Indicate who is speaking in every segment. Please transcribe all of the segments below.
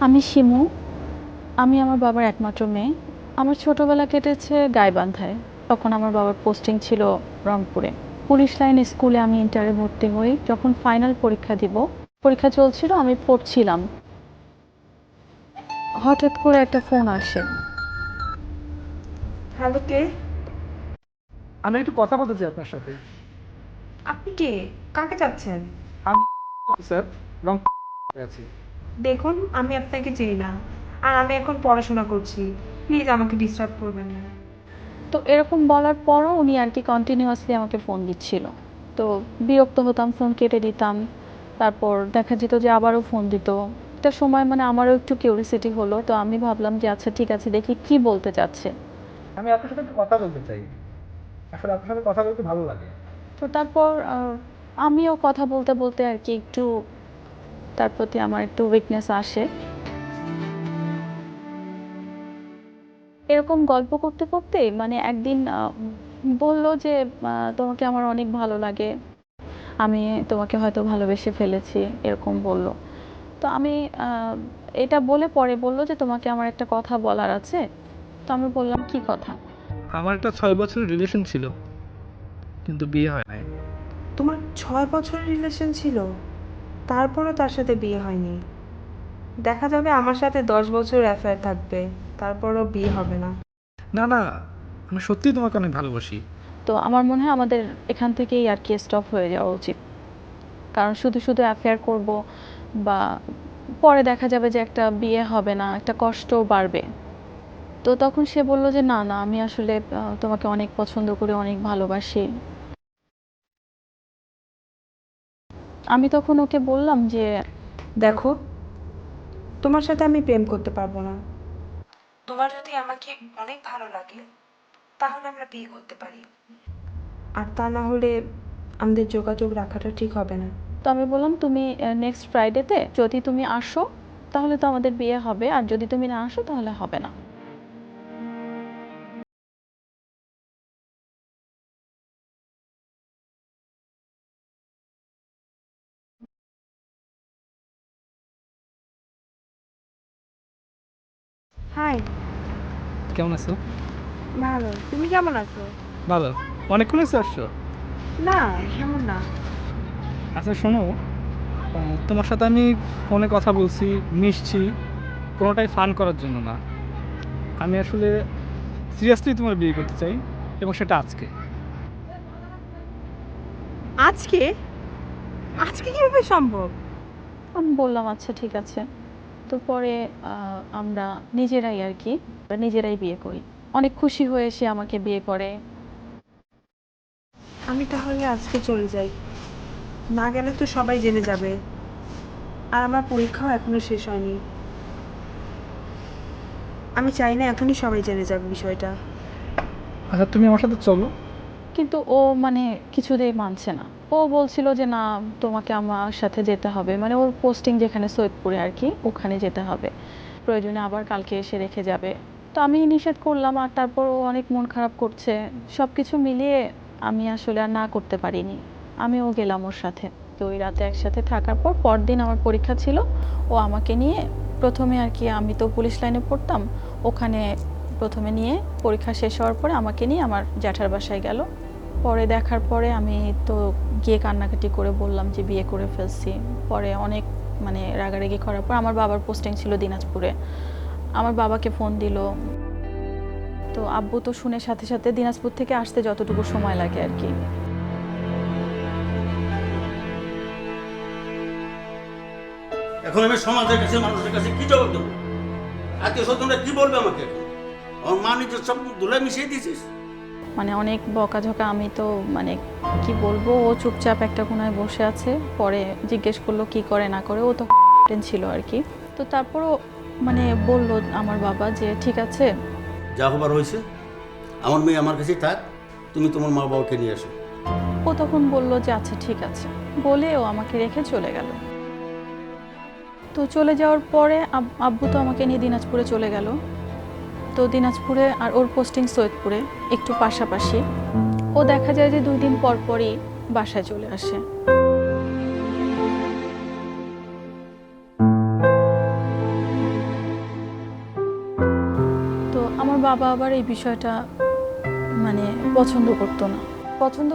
Speaker 1: আমি শিমু। আমি আমার বাবার একমাত্র মেয়ে। আমার ছোটবেলা কেটেছে গাইবান্ধায়। তখন আমার বাবার পোস্টিং ছিল রংপুরে। পুলিশ লাইন স্কুলে আমি ইন্টারে ভর্তি হই। যখন ফাইনাল পরীক্ষা দিব, পরীক্ষা চলছিল, আমি পড়ছিলাম। হঠাৎ করে একটা ফোন আসে।
Speaker 2: হ্যালো, কে?
Speaker 3: আমি একটু কথা বলতে চাই আপনার সাথে।
Speaker 2: আপনি কে? কাকে চাচ্ছেন?
Speaker 3: আমি স্যার রং আছি।
Speaker 2: দেখুন, আমি আপনাকে চিনি না। আর আমি এখন পড়াশোনা করছি। প্লিজ আমাকে ডিস্টার্ব করবেন না।
Speaker 1: তো এরকম বলার পরও উনি আর কি কন্টিনিউয়াসলি আমাকে ফোন দিচ্ছিল। তো বিরক্ত হতাম, ফোন কেটে দিতাম। তারপর দেখা যেত যে আবারও ফোন দিত। একটা সময় মানে আমারও একটু কিউরিসিটি হলো। তো আমি ভাবলাম যে আচ্ছা ঠিক আছে, দেখি কি বলতে চাচ্ছে।
Speaker 3: আমি আপনার সাথে একটু কথা বলতে চাই। আসলে আপনার সাথে কথা বলতে ভালো লাগে।
Speaker 1: তো তারপর আমিও কথা বলতে বলতে আর কি একটু তার প্রতি আমার একটু উইকনেস আসে। এরকম গল্প করতে করতে মানে একদিন বলল যে তোমাকে আমার অনেক ভালো লাগে, আমি তোমাকে হয়তো ভালোবেসে ফেলেছি, এরকম বলল। তো আমি আহ, এটা বলে পরে বলল যে তোমাকে আমার একটা কথা বলার আছে। তো আমি বললাম কি কথা।
Speaker 3: আমার একটা 6 বছরের রিলেশন ছিল, কিন্তু বিয়ে হয় নাই।
Speaker 2: তোমার 6 বছরের রিলেশন ছিল, তারপরও তার সাথে বিয়ে হয়নি? দেখা যাবে আমার সাথে 10 বছর অ্যাফেয়ার থাকবে, তারপরও বিয়ে হবে না।
Speaker 3: না না, আমি সত্যিই তোমাকে অনেক ভালোবাসি।
Speaker 1: তো আমার মনে হয় আমাদের এখান থেকেই আর কি স্টপ হয়ে যাওয়া উচিত। কারণ শুধু শুধু অ্যাফেয়ার করব বা পরে দেখা যাবে যে একটা বিয়ে হবে না, একটা কষ্টও বাড়বে। তো তখন সে বলল যে না না, আমি আসলে তোমাকে অনেক পছন্দ করি, অনেক ভালোবাসি। আমি তখন ওকে বললাম যে
Speaker 2: দেখো, তোমার সাথে আমি প্রেম করতে পারবো না। তোমার যদি আমাকে অনেক ভালো লাগে, তাহলে আমরা বিয়ে করতে পারি। আর তা না হলে আমাদের যোগাযোগ রাখাটা ঠিক হবে না।
Speaker 1: তো আমি বললাম তুমি নেক্সট ফ্রাইডেতে যদি তুমি আসো তাহলে তো আমাদের বিয়ে হবে, আর যদি তুমি না আসো তাহলে হবে না।
Speaker 2: হাই।
Speaker 3: কেমন আছো?
Speaker 2: ভালো, তুমি কেমন আছো?
Speaker 3: ভালো। অনেকক্ষণ এসে আসছো?
Speaker 2: না, কেমন না।
Speaker 3: আচ্ছা শোনো, তোমার সাথে আমি ফোনে কথা বলছি, মিশছি, কোনোটাই ফান করার জন্য না। আমি আসলে সিরিয়াসলি তোমার বিয়ে করতে চাই, এবং সেটা আজকে।
Speaker 2: আজকে? আজকে কিভাবে সম্ভব?
Speaker 1: আমি বললাম আচ্ছা ঠিক আছে। তো পরে আমরা নিজেরাই আর কি নিজেরাই বিয়ে করি। অনেক খুশি হয়ে সে আমাকে বিয়ে করে।
Speaker 2: আমি তাহলে আজকে চলে যাই, না গেলে তো সবাই জেনে যাবে। আর আমার পরীক্ষাও এখনো শেষ হয়নি। আমি চাই না এখনই সবাই জেনে যাবে বিষয়টা।
Speaker 3: আচ্ছা তুমি আমার সাথে চলো।
Speaker 1: কিন্তু ও মানে কিছুতেই মানছে না। ও বলছিল যে না, তোমাকে আমার সাথে যেতে হবে, মানে ওর পোস্টিং যেখানে সৈয়দপুরে আর কি, ওখানে যেতে হবে, প্রয়োজনে আবার কালকে এসে রেখে যাবে। তো আমি নিষেধ করলাম, আর তারপর ও অনেক মন খারাপ করছে। সব কিছু মিলিয়ে আমি আসলে আর না করতে পারিনি। আমিও গেলাম ওর সাথে। তো ওই রাতে একসাথে থাকার পর পরদিন আমার পরীক্ষা ছিল। ও আমাকে নিয়ে প্রথমে আর কি, আমি তো পুলিশ লাইনে পড়তাম, ওখানে প্রথমে নিয়ে পরীক্ষা শেষ হওয়ার পরে আমাকে নিয়ে আমার জ্যাঠার বাসায় গেল। পরে দেখার পরে আমি তো গিয়ে কান্নাকাটি করে বললাম যে বিয়ে করে ফেলছি। পরে অনেক মানে রাগারাগি করার পর আমার বাবার পোস্টিং ছিল দিনাজপুরে। আমার বাবাকে ফোন দিল। তো আব্বু তো শুনে সাথে সাথে দিনাজপুর থেকে আসতে যতটুকু সময় লাগে আর কি।
Speaker 4: এখন আমি সমাজের কাছে মানুষের কাছে কি জবাব দেবো? আত্মীয় স্বজনরা কি বলবে আমাকে এখন? আমার মা নিজের সব ধুলাই মিশিয়ে দিয়েছিস।
Speaker 1: মানে অনেক বকাঝকা, আমি তো মানে কি বলবো, ও চুপচাপ একটা কোনায় বসে আছে। পরে জিজ্ঞেস করলো কি করে না করে, ও তো ছিল আর কি। তো তারপরও মানে বলল আমার বাবা যে ঠিক আছে।
Speaker 4: যা হবার হয়েছে, আমার মেয়ে আমার কাছেই থাক, তুমি তোমার মা বাবাকে নিয়ে আসো।
Speaker 1: ও তখন বলল যে আচ্ছা ঠিক আছে, বলে ও আমাকে রেখে চলে গেল। তো চলে যাওয়ার পরে আব্বু তো আমাকে নিয়ে দিনাজপুরে চলে গেল। তো দিনাজপুরে আর ওর পোস্টিং সৈয়দপুরে, একটু পাশাপাশি। ও দেখা যায় যে 2 দিন পর পরই বাসায় চলে আসে। বাবা আবার এই বিষয়টা মানে পছন্দ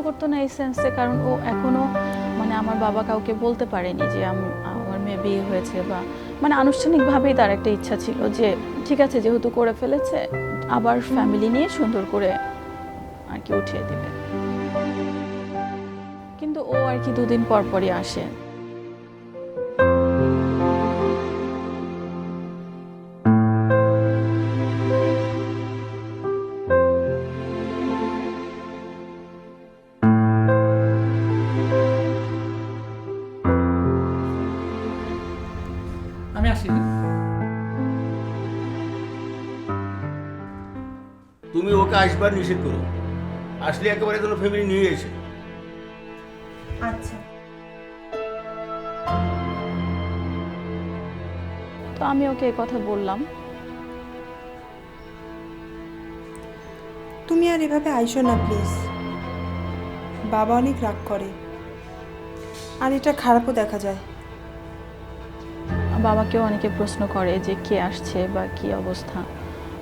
Speaker 1: করতো না এই সেন্সে, কারণ ও এখনো মানে আমার বাবা কাউকে বলতে পারেনি যে আমার মেয়ে বিয়ে হয়েছে, বা মানে আনুষ্ঠানিকভাবেই তার একটা ইচ্ছা ছিল যে ঠিক আছে যেহেতু করে ফেলেছে আবার ফ্যামিলি নিয়ে সুন্দর করে আর কি উঠিয়ে দিবে। কিন্তু ও আর কি 2 দিন পর পরই আসে।
Speaker 3: আমি আসি।
Speaker 4: তুমি ওকে আসবার নিষেধ করো, আসলে একেবারে কোনো ফ্যামিলি নিয়ে এসে।
Speaker 2: আচ্ছা।
Speaker 1: তো আমি ওকে এই কথা বললাম।
Speaker 2: তুমি আর এভাবে আইসো না প্লিজ, বাবা অনেক রাগ করে আর এটা খারাপও দেখা যায়।
Speaker 1: বাবাকেও অনেকে প্রশ্ন করে যে কে আসছে বা কি অবস্থা,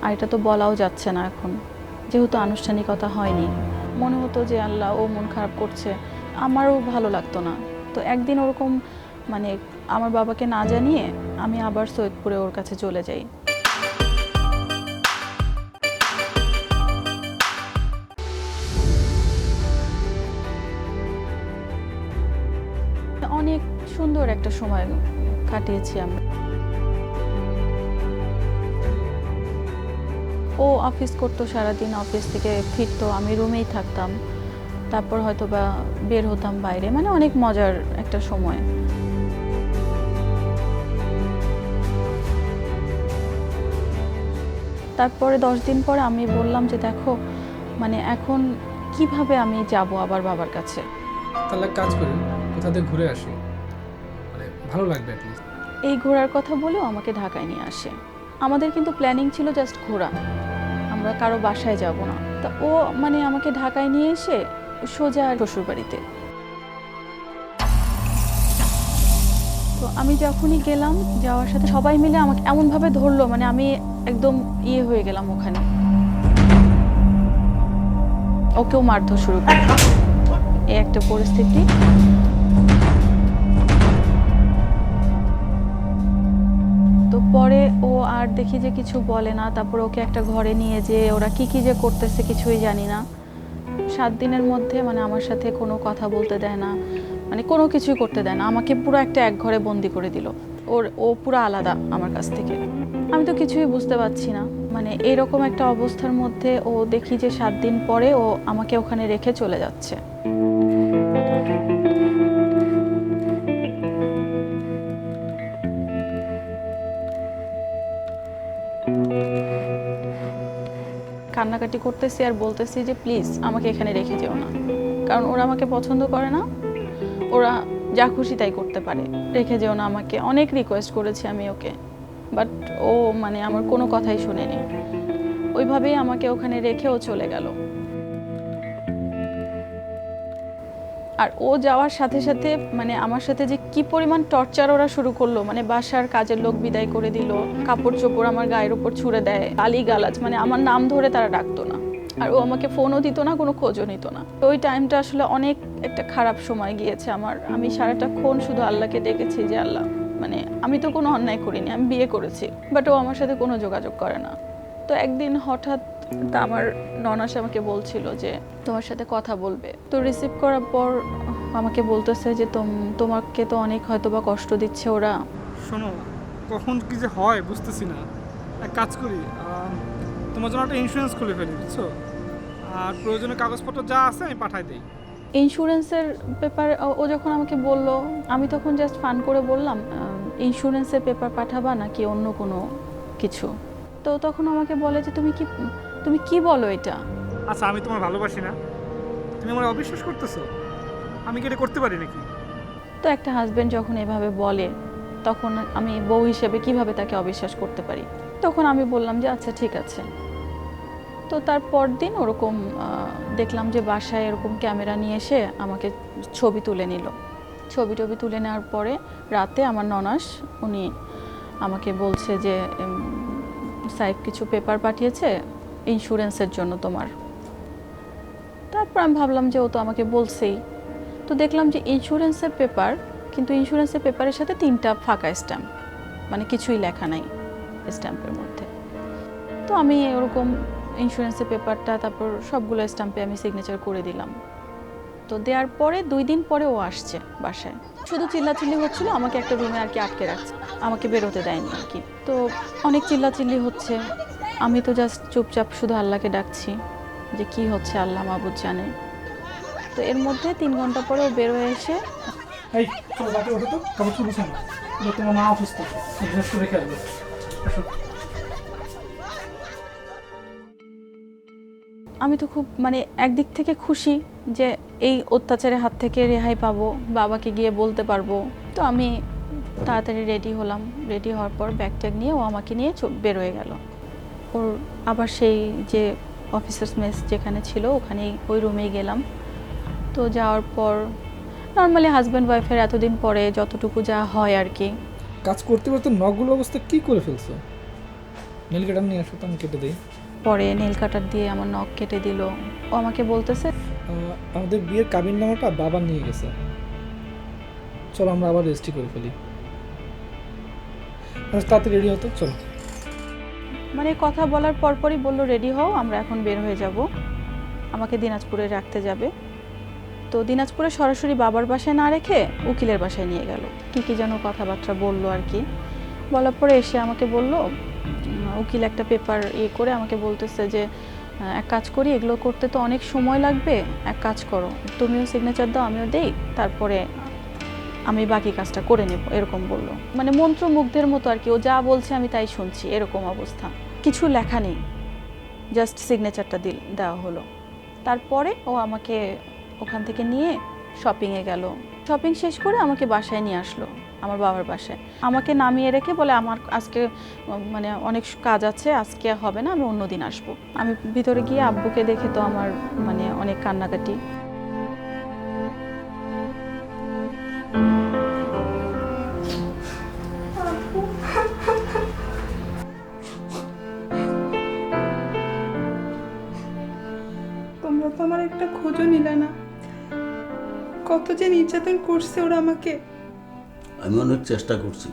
Speaker 1: আর এটা তো বলাও যাচ্ছে না এখন যেহেতু আনুষ্ঠানিকতা হয়নি। মনে হতো যে আল্লাহ ও মন খারাপ করছে, আমারও ভালো লাগতো না। তো একদিন ওরকম মানে আমার বাবাকে না জানিয়ে আমি আবার সৈয়দপুরে ওর কাছে চলে যাই। অনেক সুন্দর একটা সময় কাটিয়েছি আমরা। ও অফিস করতো সারাদিন, অফিস থেকে ফিরতো, আমি রুমেই থাকতাম, তারপর হয়তো বা বের হতাম বাইরে, মানে অনেক মজার একটা সময়। তারপরে 10 দিন পরে আমি বললাম যে দেখো মানে এখন কিভাবে আমি যাব আবার বাবার কাছে।
Speaker 3: তাহলে এক কাজ করি, কোথা থেকে ঘুরে আসি, মানে ভালো লাগবে অ্যাটলিস্ট।
Speaker 1: এই ঘোরার কথা বলেও আমাকে ঢাকায় নিয়ে আসে। আমাদের কিন্তু প্ল্যানিং ছিল জাস্ট ঘোরা, আমরা কারো বাসায় যাব না। তা ও মানে আমাকে ঢাকায় নিয়ে এসে সোজা শ্বশুরবাড়িতে। তো আমি যখনই গেলাম, যাওয়ার সাথে সবাই মিলে আমাকে এমনভাবে ধরলো, মানে আমি একদম ইয়ে হয়ে গেলাম ওখানে। ওকেও মারধর শুরু করে, এই একটা পরিস্থিতি। তো পরে ও আর দেখি যে কিছু বলে না, তারপর ওকে একটা ঘরে নিয়ে যে ওরা কি কি যে করতেছে কিছুই জানি না। 7 দিনের মধ্যে মানে আমার সাথে কোনো কথা বলতে দেয় না, মানে কোনো কিছুই করতে দেয় না, আমাকে পুরো একটা এক ঘরে বন্দি করে দিল। ও পুরো আলাদা আমার কাছ থেকে। আমি তো কিছুই বুঝতে পারছি না, মানে এরকম একটা অবস্থার মধ্যে ও দেখি যে 7 দিন পরে ও আমাকে ওখানে রেখে চলে যাচ্ছে। কান্নাকাটি করতেছি আর বলতেছি যে প্লিজ আমাকে এখানে রেখে যেও না, কারণ ওরা আমাকে পছন্দ করে না, ওরা যা খুশি তাই করতে পারে, রেখে যেও না আমাকে। অনেক রিকোয়েস্ট করেছি আমি ওকে, বাট ও মানে আমার কোনো কথাই শুনেনি। ওইভাবেই আমাকে ওখানে রেখে ও চলে গেল। আর ও যাওয়ার সাথে সাথে মানে আমার সাথে যে কি পরিমাণ টর্চার ওরা শুরু করলো, মানে বাসার কাজের লোক বিদায় করে দিল, কাপড় চোপড় আমার গায়ের উপর ছুঁড়ে দেয়, গালিগালাজ, মানে আমার নাম ধরে তারা ডাকতো না। আর ও আমাকে ফোনও দিত না, কোনো খোঁজও নিত না। তো ওই টাইমটা আসলে অনেক একটা খারাপ সময় গিয়েছে আমার। আমি সারাটাক্ষণ শুধু আল্লাহকে ডেকেছি যে আল্লাহ, মানে আমি তো কোনো অন্যায় করিনি, আমি বিয়ে করেছি, বাট ও আমার সাথে কোনো যোগাযোগ করে না। তো একদিন হঠাৎ আমার ননাস আমাকে বলছিল যে তোমার সাথে কথা বলবে। তো রিসিভ করার পর আমাকে বলতেছে যে তোমাকে তো অনেক হয়তো বা কষ্ট দিচ্ছে ওরা।
Speaker 3: শোনো, কখন কি যে হয় বুঝতেছি না। এক কাজ করি, তোমার জন্য একটা ইন্স্যুরেন্স খুলে ফেলি, বুঝছো? আর প্রয়োজনীয় কাগজপত্র যা আছে আমি পাঠাই দিই।
Speaker 1: ইন্স্যুরেন্সের পেপার ও যখন আমাকে বলল, আমি তখন জাস্ট ফান করে বললাম ইন্স্যুরেন্সের পেপার পাঠাবা নাকি অন্য কোনো কিছু। তো তখন আমাকে বলে যে তুমি কি বলো এটা।
Speaker 3: আচ্ছা, আমি তোমার ভালোবাসি না, তুমি আমার অবিশ্বাস করতেছো? আমি কি এটা করতে পারি নাকি?
Speaker 1: তো একটা হাজবেন্ড যখন এভাবে বলে তখন আমি বউ হিসেবে কিভাবে তাকে অবিশ্বাস করতে পারি। তখন আমি বললাম যে আচ্ছা ঠিক আছে। তো তার পরদিন ওরকম দেখলাম যে বাসায় এরকম ক্যামেরা নিয়ে এসে আমাকে ছবি তুলে নিল। ছবি টবি তুলে নেওয়ার পরে রাতে আমার ননাস উনি আমাকে বলছে যে সাইফ কিছু পেপার পাঠিয়েছে, ইন্স্যুরেন্সের জন্য তোমার। তারপর আমি ভাবলাম যে ও তো আমাকে বলছেই, তো দেখলাম যে ইন্স্যুরেন্সের পেপার, কিন্তু ইন্স্যুরেন্সের পেপারের সাথে 3টা ফাঁকা স্ট্যাম্প, মানে কিছুই লেখা নাই স্ট্যাম্পের মধ্যে। তো আমি ওরকম ইন্স্যুরেন্সের পেপারটা তারপর সবগুলো স্ট্যাম্পে আমি সিগনেচার করে দিলাম। তো দেওয়ার পরে 2 দিন পরে ও আসছে বাসায়, শুধু চিল্লাচিল্লি হচ্ছিল, আমাকে একটা রুমে আর কি আটকে রাখছে, আমাকে বেরোতে দেয়নি আর কি। তো অনেক চিল্লাচিল্লি হচ্ছে, আমি তো জাস্ট চুপচাপ শুধু আল্লাহকে ডাকছি যে কি হচ্ছে আল্লাহ মাবুদ জানে। তো এর মধ্যে 3 ঘন্টা পরে ও বের হয়ে এসে,
Speaker 3: এই চলো রাতে ওঠো তো, কাপড় চোপড় গুছানো, তোমার মা অসুস্থ, ড্রেস করে রেখে আসবে। আসো।
Speaker 1: আমি তো খুব মানে একদিক থেকে খুশি যে এই অত্যাচারের হাত থেকে রেহাই পাবো, বাবাকে গিয়ে বলতে পারবো। তো আমি তাড়াতাড়ি রেডি হলাম, রেডি হওয়ার পর ব্যাগ ট্যাগ নিয়ে ও আমাকে নিয়ে বের হয়ে গেল। ওর আবার সেই যে অফিসার্স মেস যেখানে ছিল ওখানেই ওই রুমেই গেলাম। তো যাওয়ার পর নর্মালি হাজব্যান্ড ওয়াইফের এতদিন পরে যতটুকু যা হয় আর কি।
Speaker 3: কাজ করতে করতে নখগুলো অবস্থা কি করে ফেলছো? নীল কাটার নিয়ে আসো তো, আমি কেটে দিই।
Speaker 1: পরে নেল কাটার দিয়ে আমার নখ কেটে দিল। ও আমাকে বলতেছে,
Speaker 3: আমাদের বিয়ের কাবিননামাটা বাবা নিয়ে গেছে, চলো আমরা আবার রেজিস্ট্রি করে ফেলি। তাড়াতাড়ি রেডি হতো, চলো।
Speaker 1: মানে কথা বলার পরপরই বলল রেডি হও, আমরা এখন বের হয়ে যাব, আমাকে দিনাজপুরে রাখতে যাবে। তো দিনাজপুরে সরাসরি বাবার বাসায় না রেখে উকিলের বাসায় নিয়ে গেল, কী যেন কথাবার্তা বললো আর কি। বলার পরে এসে আমাকে বলল, উকিল একটা পেপার করে আমাকে বলতেছে যে এক কাজ করি, এগুলো করতে তো অনেক সময় লাগবে, এক কাজ করো তুমিও সিগনেচার দাও আমিও দেই, তারপরে আমি বাকি কাজটা করে নেব, এরকম বললো। মানে মন্ত্রমুগ্ধের মতো আর কি, ও যা বলছে আমি তাই শুনছি, এরকম অবস্থা। কিছু লেখা নেই, জাস্ট সিগনেচারটা দেওয়া হলো। তারপরে ও আমাকে ওখান থেকে নিয়ে শপিংয়ে গেল। শপিং শেষ করে আমাকে বাসায় নিয়ে আসলো, আমার বাবার বাসায়। আমাকে নামিয়ে রেখে বলে আমার আজকে মানে অনেক কাজ আছে, আজকে হবে না, আমি অন্যদিন আসবো। আমি ভিতরে গিয়ে আব্বুকে দেখে তো আমার মানে অনেক কান্নাকাটি।
Speaker 2: তোমরা তো আমার একটা খোঁজও নিলে না, কত যে নির্যাতন করছে ওরা আমাকে।
Speaker 4: আমি অনেক চেষ্টা করছি,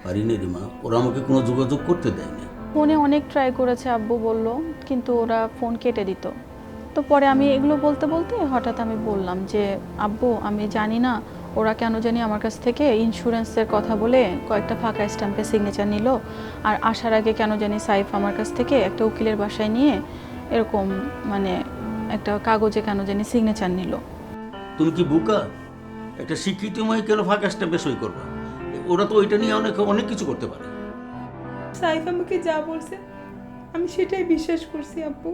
Speaker 4: পারিনি রে মা, ওরা আমাকে কোনো যোগাযোগ করতে দেয় না।
Speaker 1: ফোনে অনেক ট্রাই করেছে আব্বু বলল, কিন্তু ওরা ফোন কেটে দিত। তো পরে আমি এগুলো বলতে বলতে হঠাৎ আমি বললাম যে আব্বু আমি জানি না ওরা কেন জানি আমার কাছ থেকে ইন্স্যুরেন্সের কথা বলে কয়েকটা ফাঁকা স্ট্যাম্পে সিগনেচার নিল, আর আসার আগে কেন জানি সাইফ আমার কাছ থেকে একটা উকিলের বাসায় নিয়ে এরকম মানে একটা কাগজে কেন জানি সিগনেচার নিল।
Speaker 4: তুমি কি বোকা? একটা শিক্ষিত মেয়ে কেন ফাঁকা স্ট্যাম্পে সই করবা? ওরা তো ওইটা নিয়ে অনেক অনেক কিছু করতে পারে।
Speaker 2: সাইফ আমাকে যা বলছে আমি সেটাই বিশ্বাস করছি আব্বু।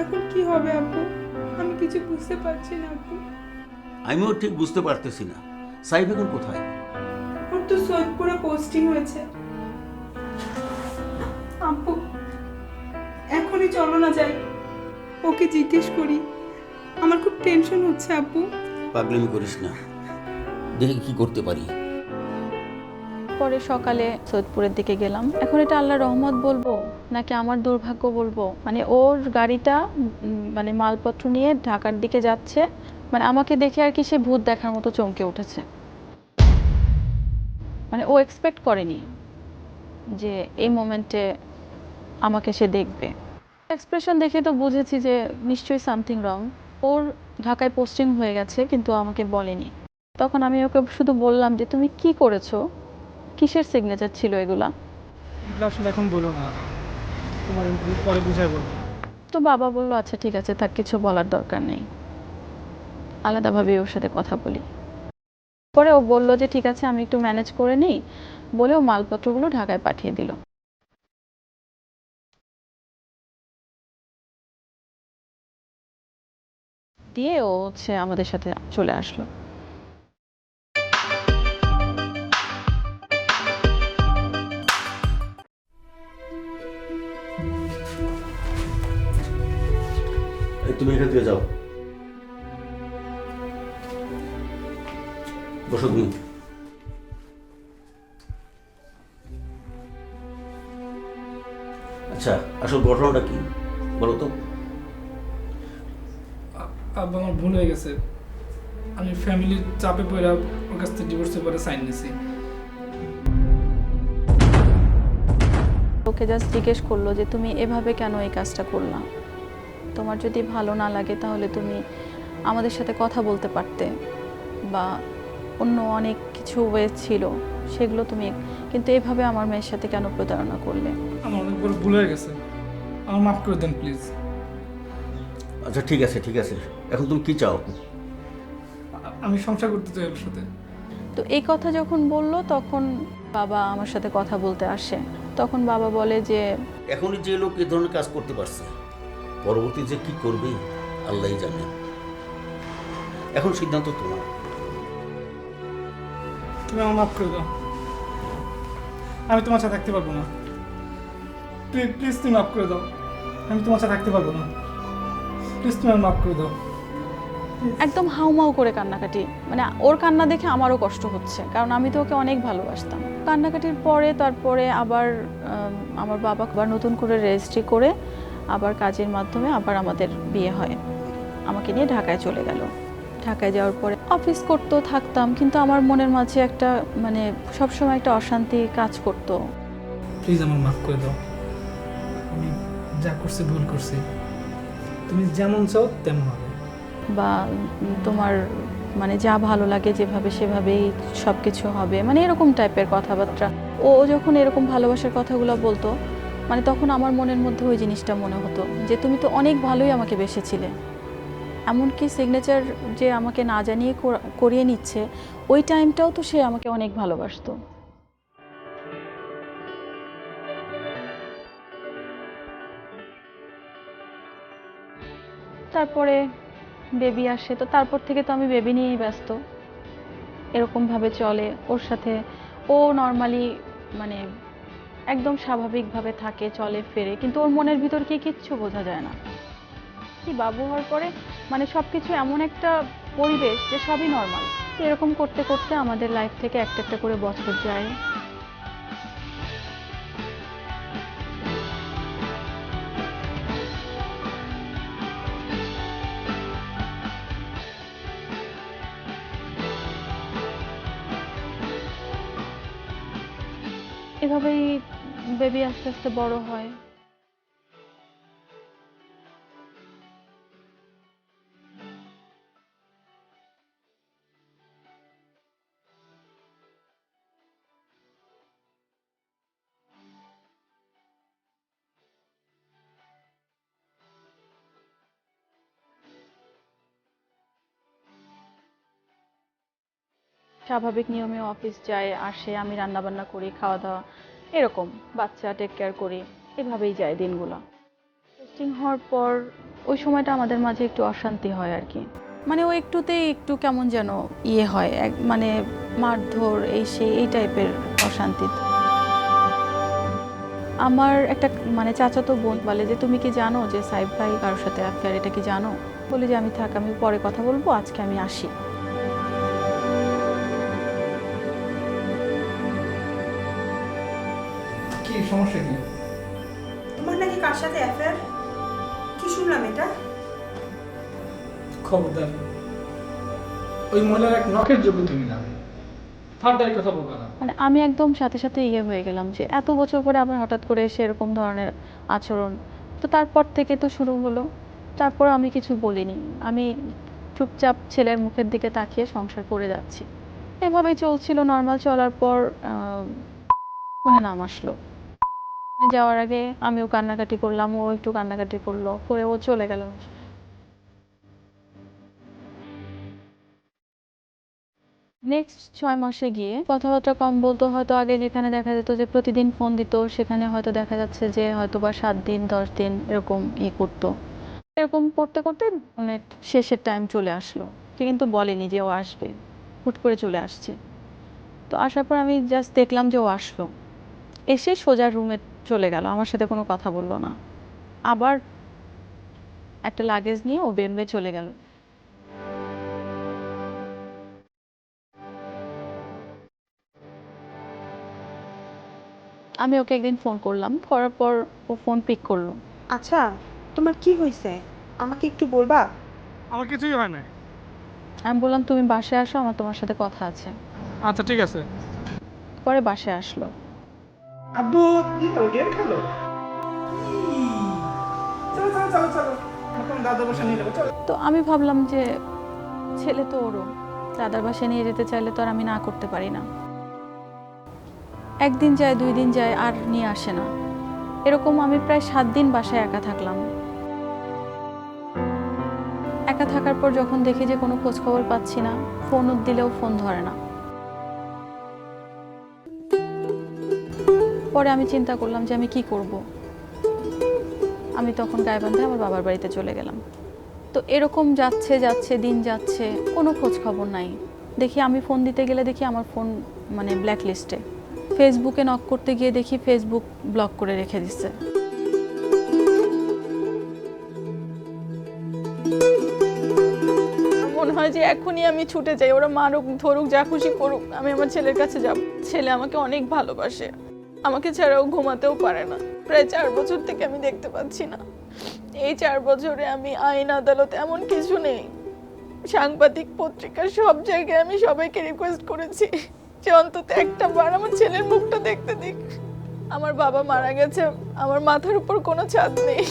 Speaker 2: এখন কি হবে আব্বু, আমি কিছু বুঝতে পারছি না আব্বু।
Speaker 4: আমিও ঠিক বুঝতে পারতেছি না সাইফ এখন কোথায়।
Speaker 2: ওর তো সৈয়দপুরে পোস্টিং হয়েছে। আব্বু এখনই চলো না যাই, ওকে জিজ্ঞেস করি, আমার খুব টেনশন হচ্ছে আব্বু।
Speaker 4: পাগলামি করিস না, দেখি কি করতে পারি।
Speaker 1: পরে সকালে সৈয়দপুরের দিকে গেলাম। এখন এটা আল্লাহর রহমত বলবো নাকি আমার দুর্ভাগ্য বলবো, মানে ওর গাড়িটা মানে মালপত্র নিয়ে ঢাকার দিকে যাচ্ছে, মানে আমাকে দেখে আর কি সে ভূত দেখার মতো চমকে উঠেছে। মানে ও এক্সপেক্ট করেনি যে এই মোমেন্টে আমাকে সে দেখবে। এক্সপ্রেশন দেখে তো বুঝেছি যে নিশ্চয়ই সামথিং রং। ওর ঢাকায় পোস্টিং হয়ে গেছে কিন্তু আমাকে বলেনি। তখন আমি ওকে শুধু বললাম যে তুমি কি করেছো, কিসের সিগনেচার ছিল এগুলা।
Speaker 3: এগুলো আসলে এখন বলো না, তোমার ইন্টারভিউ পরে বুঝাই বলবো।
Speaker 1: তো বাবা বললো আচ্ছা ঠিক আছে থাক, কিছু বলার দরকার নেই, আলাদাভাবে ওর সাথে কথা বলি। পরে ও বললো যে ঠিক আছে আমি একটু ম্যানেজ করে নিই, বলে ও মালপত্রগুলো ঢাকায় পাঠিয়ে দিল। দিয়ে ও হচ্ছে আমাদের সাথে চলে আসলো।
Speaker 4: তুমি এখান থেকে যাও, বসো তুমি। আচ্ছা, আসল ঘটনাটা কি বলো তো?
Speaker 3: আব্বা আমার ভুল হয়ে গেছে, আমি ফ্যামিলির চাপে পড়ে ওর কাছ থেকে ডিভোর্স পেপারে সাইন নিয়েছি।
Speaker 1: ওকে জাস্ট জিজ্ঞেস করলো যে তুমি এভাবে কেন এই কাজটা করলা, তোমার যদি ভালো না লাগে তাহলে তুমি আমাদের সাথে কথা বলতে পারতে, বা অন্য অনেক কিছু ওয়ে ছিল সেগুলো তুমি, কিন্তু এভাবে আমার মেয়ের সাথে কেন প্রতারণা করলে?
Speaker 3: আমার অনেক বড় ভুল হয়ে গেছে, আমার মাফ করে দেন প্লিজ।
Speaker 4: আচ্ছা ঠিক আছে ঠিক আছে, এখন তুমি কি চাও?
Speaker 3: আমি সংসার করতে চাই ওর সাথে।
Speaker 1: তো এই কথা যখন বললো তখন বাবা আমার সাথে কথা বলতে আসে। তখন বাবা বলে যে
Speaker 4: এখনই যে লোক এ ধরনের কাজ করতে পারছে, পরবর্তী যে কি করবে আল্লাহই জানে। এখন সিদ্ধান্ত তোমার।
Speaker 3: তুমি আমার মাফ করে দাও, আমি তোমার সাথে থাকতে পারবো না। প্লিজ প্লিজ তুমি মাফ করে দাও, আমি তোমার সাথে থাকতে পারবো না। প্লিজ তুমি আমার মাফ করে দাও।
Speaker 1: একদম হাউমাউ করে কান্নাকাটি, মানে ওর কান্না দেখে আমারও কষ্ট হচ্ছে, কারণ আমি তো ওকে অনেক ভালোবাসতাম। কান্নাকাটির পরে তারপরে আবার আমার বাবা আবার নতুন করে রেজিস্ট্রি করে আবার কাজের মাধ্যমে আবার আমাদের বিয়ে হয়। আমাকে নিয়ে ঢাকায় চলে গেল। ঢাকায় যাওয়ার পরে অফিস করতো, থাকতাম, কিন্তু আমার মনের মাঝে একটা মানে সবসময় একটা অশান্তি কাজ করতো।
Speaker 3: প্লিজ আমার মাফ করে দাও, আমি যা করছি ভুল করছি, তুমি যেমন চাও তেমন হবে।
Speaker 1: বা তোমার মানে যা ভালো লাগে যেভাবে সেভাবেই সব কিছু হবে, মানে এরকম টাইপের কথাবার্তা। ও যখন এরকম ভালোবাসার কথাগুলো বলতো, মানে তখন আমার মনের মধ্যে ওই জিনিসটা মনে হতো যে তুমি তো অনেক ভালোই আমাকে বেসেছিলে, এমনকি সিগনেচার যে আমাকে না জানিয়ে করিয়ে নিচ্ছে, ওই টাইমটাও তো সে আমাকে অনেক ভালোবাসতো। তারপরে বেবি আসে, তো তারপর থেকে তো আমি বেবি নিয়েই ব্যস্ত। এরকমভাবে চলে ওর সাথে। ও নর্মালি মানে একদম স্বাভাবিকভাবে থাকে, চলে ফেরে, কিন্তু ওর মনের ভিতর কি কিচ্ছু বোঝা যায় না। কি বাবু হওয়ার পরে মানে সবকিছু এমন একটা পরিবেশ যে সবই নর্মাল। তো এরকম করতে করতে আমাদের লাইফ থেকে একটা একটা করে বছর যায়। এভাবেই বেবি আস্তে আস্তে বড় হয়। স্বাভাবিক নিয়মে অফিস যায়, আসে, আমি রান্না বান্না করি, খাওয়া দাওয়া, এরকম বাচ্চা টেক কেয়ার করি, এভাবেই যায় দিনগুলো। পোস্টিং হওয়ার পর ওই সময়টা আমাদের মাঝে একটু অশান্তি হয় আর কি। মানে ও একটুতেই একটু কেমন যেন ইয়ে হয়, মানে মারধর এই সেই এই টাইপের অশান্তি। আমার একটা মানে চাচাতো বোন বলে যে তুমি কি জানো যে সাইফ ভাই কারোর সাথে অ্যাফেয়ার, এটা কি জানো? বলি যে আমি থাক, আমি পরে কথা বলবো, আজকে আমি আসি।
Speaker 3: কি সমস্যা কি?
Speaker 2: তোমার নাকি কার সাথে অ্যাফেয়ার? কি শুনলাম এটা?
Speaker 3: খবরদার, ওই মহিলার এক নখের যোগ্য তুমি না, ফার্দার কথা বলবে না।
Speaker 1: মানে আমি একদম সাথে সাথে ইয়ে হয়ে গেলাম যে এত বছর পরে আবার হঠাৎ করে এসে এরকম ধরনের আচরণ। তো তারপর থেকে তো শুরু হলো। তারপর আমি কিছু বলিনি, আমি চুপচাপ ছেলের মুখের দিকে তাকিয়ে সংসার করে যাচ্ছি। এভাবেই চলছিল। নর্মাল চলার পর ফোনে নাম আসলো। যাওয়ার আগে আমিও কান্নাকাটি করলাম, ও একটু কান্নাকাটি করলো, করে ও চলে গেল। নেক্সট 6 মাসে গিয়ে কথাবার্তা কম বলতো। হয়তো আগে যেখানে দেখা যেত যে প্রতিদিন ফোন দিত, সেখানে হয়তো দেখা যাচ্ছে যে হয়তো বা 7 দিন 10 দিন এরকম করতো। এরকম করতে করতে মানে শেষের টাইম চলে আসলো। সে কিন্তু বলেনি যে ও আসবে, হুট করে চলে আসছে। তো আসার পর আমি জাস্ট দেখলাম যে ও আসলো, এসে সোজা রুমে চলে গেল, আমার সাথে কোনো কথা বললো না। আবার একটা লাগেজ নিয়ে ও বেরোবে চলে গেল। আমি ওকে একদিন ফোন করলাম, করার পর ও ফোন পিক করলো।
Speaker 2: আচ্ছা, তোমার কি হয়েছে আমাকে একটু বলবা?
Speaker 3: আমার কিছুই হয় না।
Speaker 1: আমি বললাম তুমি বাসায় আসো, আমার তোমার সাথে কথা আছে।
Speaker 3: আচ্ছা ঠিক আছে।
Speaker 1: পরে বাসায় আসলো।
Speaker 3: আব্বু কি হলো, গেম খেলো? চলো চলো চলো চলো, এখন দাদা বসে নিয়ে যাবো, চলো।
Speaker 1: তো আমি ভাবলাম যে ছেলে তো ওরও, দাদার বাসায় নিয়ে যেতে চাইলে তো আর আমি না করতে পারি না। একদিন যায়, 2 দিন যায়, আর নিয়ে আসে না। এরকম আমি প্রায় 7 দিন বাসায় একা থাকলাম। একা থাকার পর যখন দেখি যে কোনো খোঁজ খবর পাচ্ছি না, ফোন দিলেও ফোন ধরে না। পরে আমি চিন্তা করলাম যে আমি কি করব। আমি তখন গাইবান্ধে আমার বাবার বাড়িতে চলে গেলাম। তো এরকম যাচ্ছে যাচ্ছে, দিন যাচ্ছে, কোনো খোঁজ খবর নাই। দেখি আমি ফোন দিতে গেলে দেখি আমার ফোন মানে ব্ল্যাক লিস্টে। ফেসবুকে নক করতে গিয়ে দেখি ফেসবুক ব্লক করে রেখে দিচ্ছে। মনে হয় যে এখনই আমি ছুটে যাই, ওরা মারুক ধরুক যা খুশি করুক, আমি আমার ছেলের কাছে যাব। ছেলে আমাকে অনেক ভালোবাসে, আমাকে ছাড়াও ঘুমাতেও পারে না। প্রায় 4 বছর থেকে আমি দেখতে পাচ্ছি না। এই 4 বছরে আমি আইন আদালত এমন কিছু নেই, সাংবাদিক পত্রিকা সব জায়গায় আমি সবাইকে রিকোয়েস্ট করেছি যে অন্তত একটা বার আমার ছেলের মুখটা দেখতে দিক। আমার বাবা মারা গেছে, আমার মাথার উপর কোনো ছাদ নেই,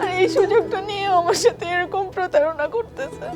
Speaker 1: আর এই সুযোগটা নিয়ে আমার সাথে এরকম প্রতারণা করতেছে।